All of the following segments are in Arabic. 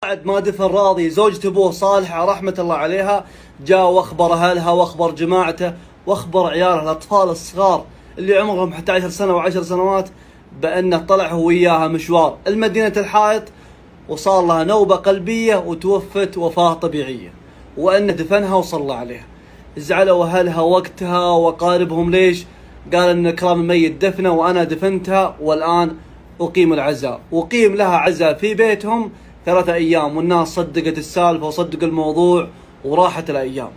بعد ما دفن راضي زوجة ابوه صالحة رحمة الله عليها، جاء واخبر اهلها واخبر جماعته واخبر عيالها الاطفال الصغار اللي عمرهم 11 سنة و10 سنوات بانه طلع هو وياها مشوار المدينة الحائط وصار لها نوبة قلبية وتوفت وفاة طبيعية، وانه دفنها وصلى عليها. زعلوا اهلها وقتها واقاربهم. ليش؟ قال ان اكرام الميت دفنه وانا دفنتها والان اقيم العزاء. وقيم لها عزاء في بيتهم 3 أيام، والناس صدقت السالفة وصدق الموضوع وراحت الأيام.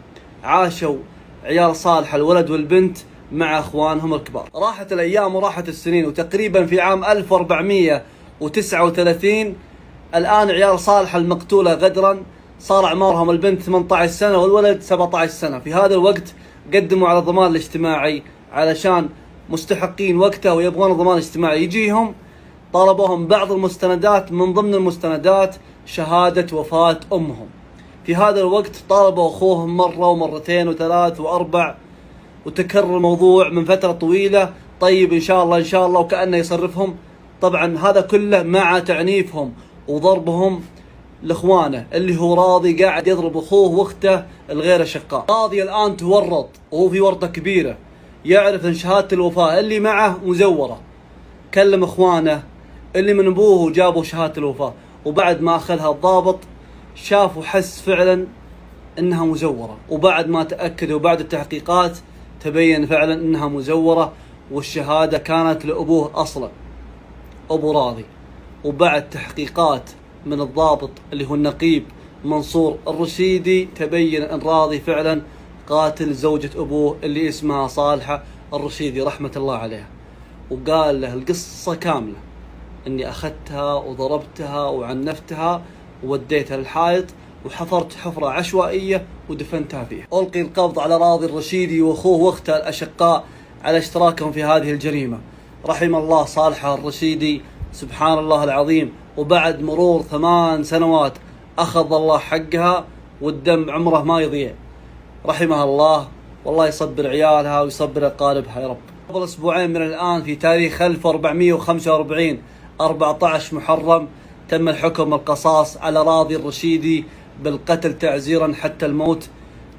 عاشوا عيال صالح الولد والبنت مع اخوانهم الكبار. راحت الأيام وراحت السنين، وتقريبا في عام 1439 الآن عيال صالح المقتولة غدرا صار أعمارهم البنت 18 سنة والولد 17 سنة. في هذا الوقت قدموا على الضمان الاجتماعي علشان مستحقين وقته ويبغون الضمان الاجتماعي يجيهم. طلبوهم بعض المستندات، من ضمن المستندات شهادة وفاة أمهم. في هذا الوقت طالبوا أخوهم مرة ومرتين وثلاث وأربع، وتكرر الموضوع من فترة طويلة. طيب إن شاء الله إن شاء الله، وكأنه يصرفهم. طبعا هذا كله مع تعنيفهم وضربهم لإخوانه، اللي هو راضي قاعد يضرب أخوه وأخته الغير أشقاء. راضي الآن تورط وهو في ورطة كبيرة، يعرف أن شهادة الوفاة اللي معه مزورة. كلم إخوانه اللي من أبوه جابوا شهادة الوفاة، وبعد ما أخذها الضابط شاف وحس فعلا إنها مزورة، وبعد ما تأكد وبعد التحقيقات تبين فعلا إنها مزورة، والشهادة كانت لأبوه أصلا، أبو راضي. وبعد تحقيقات من الضابط اللي هو النقيب منصور الرشيدي تبين أن راضي فعلا قاتل زوجة أبوه اللي اسمها صالحة الرشيدي رحمة الله عليها. وقال له القصة كاملة، اني اخذتها وضربتها وعنفتها ووديتها للحائط وحفرت حفرة عشوائية ودفنتها فيها. ألقي القبض على راضي الرشيدي واخوه واخته الاشقاء على اشتراكهم في هذه الجريمة. رحم الله صالحة الرشيدي، سبحان الله العظيم. وبعد مرور 8 سنوات اخذ الله حقها، والدم عمره ما يضيع. رحمها الله، والله يصبر عيالها ويصبر اقاربها يا رب. قبل أسبوعين من الآن في تاريخ 1445 14 محرم تم الحكم القصاص على راضي الرشيدي بالقتل تعزيرا حتى الموت،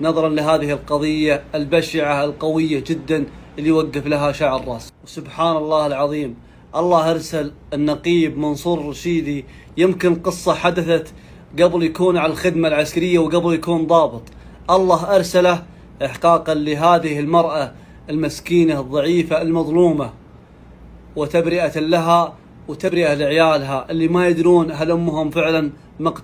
نظرا لهذه القضية البشعة القوية جدا اللي وقف لها شعر راس. وسبحان الله العظيم، الله أرسل النقيب منصور الرشيدي. يمكن قصة حدثت قبل يكون على الخدمة العسكرية وقبل يكون ضابط. الله أرسله إحقاقا لهذه المرأة المسكينة الضعيفة المظلومة، وتبرئة لها وتبرئة لعيالها اللي ما يدرون هل أمهم فعلا مقتولة.